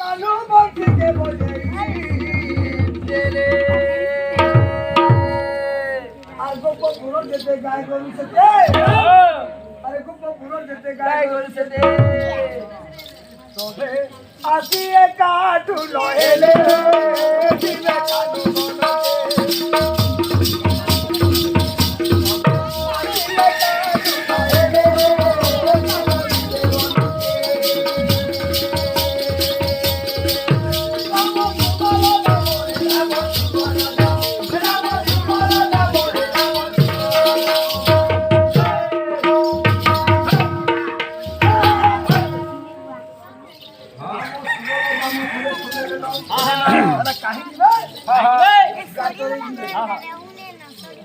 আলু বটিকে বলে আর গোপ পুরো যেতে গায়ে গরু সেতে আরে গোপ পুরো যেতে গায়ে গরু সেতে তবে আসিয়ে কাটু লহেলে দিনে কাটু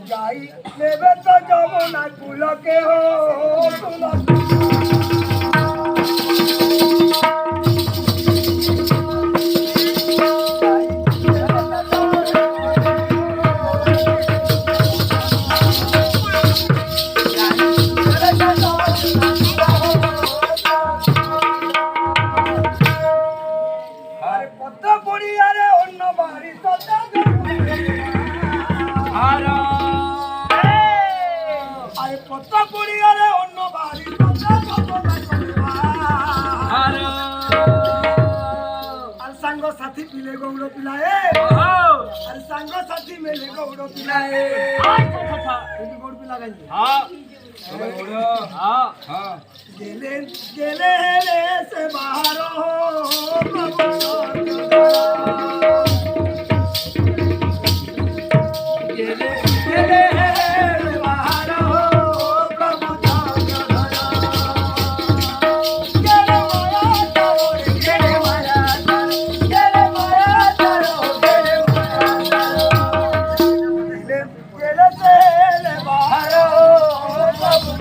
গাই নেবে তো যমুনা কুলকে হো কত পড়িয়ারে অন্য বাড়ি আরে কত পড়িয়ারে অন্য বাড়ি আর সাঙ্গ সাথী পিলে গৌড় পিলায়ে আর সাঙ্গ সাথী মেলে গৌড় পিলায়ে গৌড় পিলা গাই গেলে গেলে হেলে সে বাহার গেলে গেলে হেলে বাহার প্রভু গেলে মায়া তারো গেলে মায়া গেলে মায়া তারো গেলে মায়া গেলে গেলে হেলে বাহার প্রভু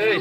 এই